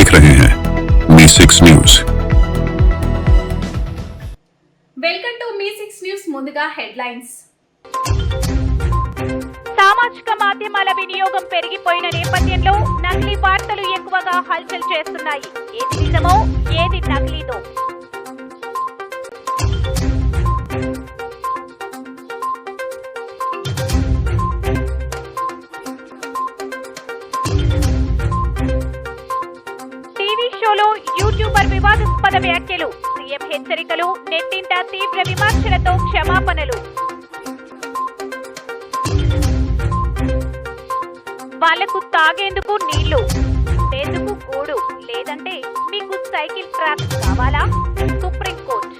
देख रहे हैं मी6 न्यूज। వెల్కమ్ టు మీ6 న్యూస్। ముందుగా హెడ్లైన్స్। సామాజిక మాధ్యమాల వినియోగం పెరిగిపోయిన నేపథ్యంలో నకిలీ వార్తలు ఎక్కువగా హల్చల్ చేస్తున్నాయి। ఏది నిజమో ఏది నకిలీదో టీవీ షోలో యూట్యూబర్ వివాదాస్పద వ్యాఖ్యలు, సీఎం హెచ్చరికలు, నెట్టింట తీవ్ర విమర్శలతో క్షమాపణలు। వాళ్లకు తాగేందుకు నీళ్లు, ఉండేందుకు గూడు, లేదంటే మీకు సైకిల్ ట్రాక్ కావాలా? సుప్రీంకోర్టు।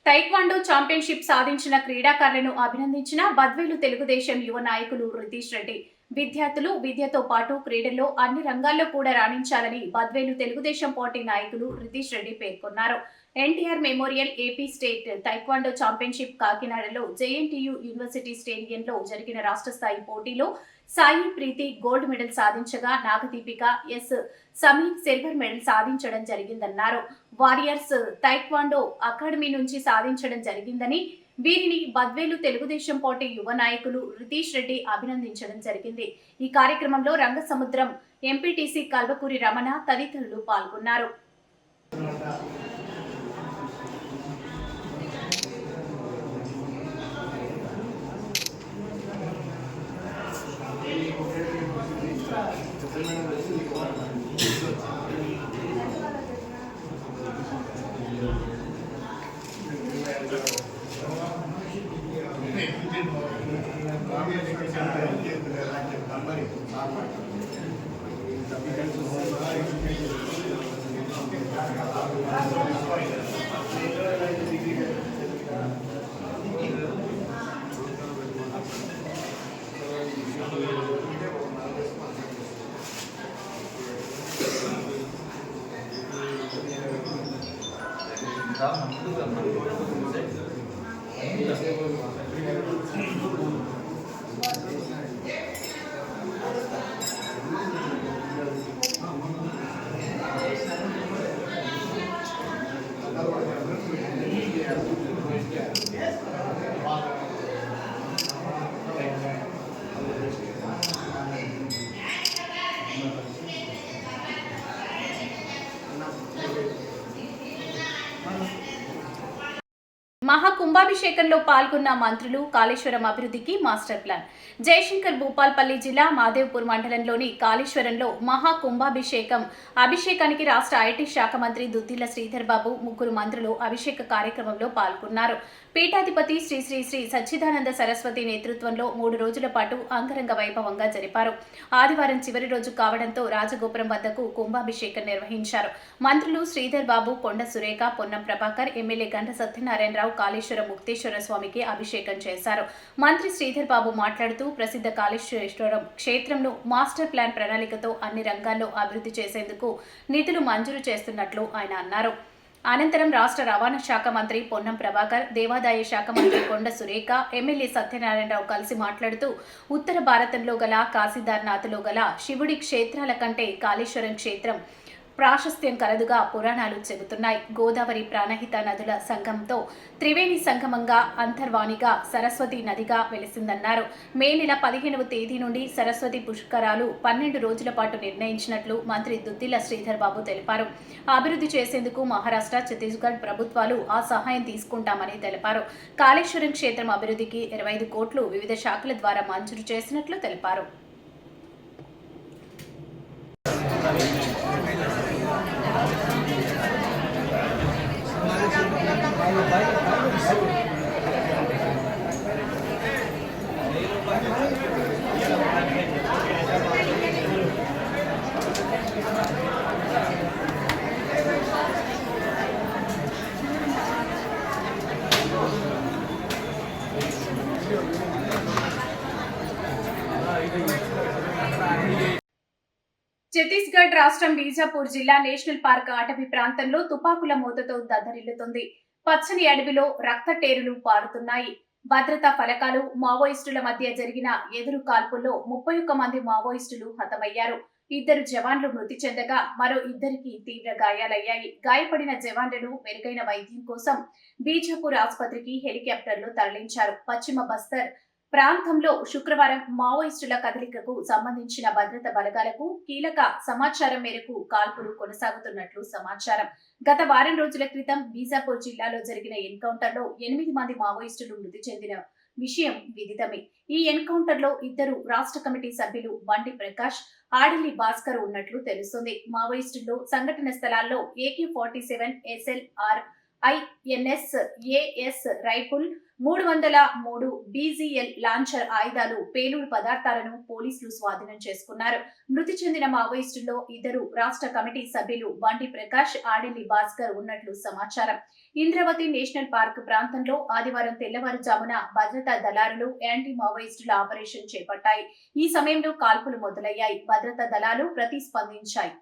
టైక్వాండో ఛాంపియన్షిప్ సాధించిన క్రీడాకారులను అభినందించిన బద్వేలు తెలుగుదేశం యువ నాయకులు రితీష్ రెడ్డి। విద్యార్థులు విద్యతో పాటు క్రీడల్లో అన్ని రంగాల్లో కూడా రాణించాలని బద్వేలు తెలుగుదేశం పార్టీ నాయకులు రితీష్ రెడ్డి పేర్కొన్నారు। NTR memorial AP state taekwondo championship కాకినాడలో జేఎన్టీయూ యూనివర్సిటీ స్టేడియంలో జరిగిన రాష్ట్ర స్థాయి పోటీలో సాయి ప్రీతి గోల్డ్ మెడల్ సాధించగా Nagadeepika S Sameer silver medal సాధించడం జరిగిందన్నారు। వారియర్స్ టైక్వాండో అకాడమీ నుంచి సాధించడం జరిగిందని, వీరిని బద్వేలు తెలుగుదేశం పార్టీ యువ నాయకులు రితీష్ రెడ్డి అభినందించడం జరిగింది। ఈ కార్యక్రమంలో రంగసముద్రం ఎంపీటీసీ కల్వకూరి రమణ తదితరులు పాల్గొన్నారు। మహాకుంభాభిషేకంలో పాల్గొన్న మంత్రులు కాళేశ్వరం అభివృద్ధికి మాస్టర్ ప్లాన్। జయశంకర్ భూపాల్పల్లి జిల్లా మాదేవ్పూర్ మండలంలోని కాళేశ్వరంలో అభిషేకానికి రాష్ట్ర ఐటీ శాఖ మంత్రి దుద్దిళ్ల శ్రీధర్ బాబు, ముగ్గురు మంత్రులు అభిషేక కార్యక్రమంలో పాల్గొన్నారు। పీఠాధిపతి శ్రీ శ్రీ శ్రీ సచ్చిదానంద సరస్వతి నేతృత్వంలో 3 రోజుల పాటు అంగరంగ వైభవంగా జరిపారు। ఆదివారం చివరి రోజు కావడంతో రాజగోపురం వద్దకు కుంభాభిషేకం నిర్వహించారు। మంత్రులు శ్రీధర్ బాబు, కొండ సురేఖ, పొన్నం ప్రభాకర్, ఎమ్మెల్యే గంట సత్యనారాయణరావు కాళేశ్వరం ముక్తేశ్వర స్వామికి అభిషేకం చేశారు। మంత్రి శ్రీధర్ బాబు మాట్లాడుతూ ప్రసిద్ధ కాళేశ్వరం క్షేత్రంను మాస్టర్ ప్లాన్ ప్రణాళికతో అన్ని రంగాల్లో అభివృద్ధి చేసేందుకు నిధులు మంజూరు చేస్తున్నట్లు ఆయన అన్నారు। అనంతరం రాష్ట్ర రవాణా శాఖ మంత్రి పొన్నం ప్రభాకర్, దేవాదాయ శాఖ మంత్రి కొండ సురేఖ, ఎమ్మెల్యే సత్యనారాయణరావు కలిసి మాట్లాడుతూ ఉత్తర భారతంలో గల కాశీదార్నాథ్లో గల శివుడి క్షేత్రాల కంటే కాళేశ్వరం క్షేత్రం ప్రాశస్త్యం కలదుగా పురాణాలు చెబుతున్నాయి। గోదావరి ప్రాణహిత నదుల సంగమంతో త్రివేణి సంగమంగా అంతర్వాణిగా సరస్వతి నదిగా వెలిసిందన్నారు। మే నెల 15వ తేదీ నుండి సరస్వతి పుష్కరాలు 12 రోజుల పాటు నిర్ణయించినట్లు మంత్రి దుద్దిళ్ల శ్రీధర్ బాబు తెలిపారు। అభివృద్ధి చేసేందుకు మహారాష్ట్ర, ఛత్తీస్గఢ్ ప్రభుత్వాలు ఆ సహాయం తీసుకుంటామని తెలిపారు। కాళేశ్వరం క్షేత్రం అభివృద్ధికి 25 కోట్లు వివిధ శాఖల ద్వారా మంజూరు చేసినట్లు తెలిపారు। ఛత్తీస్గఢ్ రాష్ట్రం బీజాపూర్ జిల్లా నేషనల్ పార్క్ అటవీ ప్రాంతంలో తుపాకుల మూతతో దద్దరిల్లుతుంది। పచ్చని అడవిలో రక్తటేరులు పారుతున్నాయి। భద్రతా ఫలకాలు, మావోయిస్టుల మధ్య జరిగిన ఎదురు కాల్పుల్లో 31 మంది మావోయిస్టులు హతమయ్యారు। 2 జవాన్లు మృతి చెందగా మరో 2కి తీవ్ర గాయాలయ్యాయి. గాయపడిన జవాన్లను మెరుగైన వైద్యం కోసం బీజాపూర్ ఆసుపత్రికి హెలికాప్టర్లో తరలించారు. పశ్చిమ బస్తర్ ప్రాంతంలో శుక్రవారం మావోయిస్టుల కదలికకు సంబంధించిన భద్రతా బలగాలకు కీలక సమాచారం మేరకు కాల్పులు కొనసాగుతున్నట్లు సమాచారం. గత వారం రోజుల క్రితం బీజాపూర్ జిల్లాలో జరిగిన ఎన్కౌంటర్లో 8 మంది మావోయిస్టులు మృతి చెందిన విషయం విదితమే. ఈ ఎన్కౌంటర్ లో 2 రాష్ట్ర కమిటీ సభ్యులు బండి ప్రకాష్, ఆడిలి భాస్కర్ ఉన్నట్లు తెలుస్తుంది. మావోయిస్టులు సంఘటన స్థలాల్లో AK-47 SLR INS AS Reiffel, 303 BZL launcher ఆయుధాలు, పేలుడు పదార్థాలను పోలీసులు స్వాధీనం చేసుకున్నారు. మృతి చెందిన మావోయిస్టుల్లో 2 రాష్ట్ర కమిటీ సభ్యులు బండి ప్రకాష్, ఆడిలి భాస్కర్ ఉన్నట్లు సమాచారం. ఇంద్రావతి నేషనల్ పార్క్ ప్రాంతంలో ఆదివారం తెల్లవారుజామున భద్రతా దళారులు యాంటీ మావోయిస్టుల ఆపరేషన్ చేపట్టాయి. ఈ సమయంలో కాల్పులు మొదలయ్యాయి. భద్రతా దళాలు ప్రతిస్పందించాయి.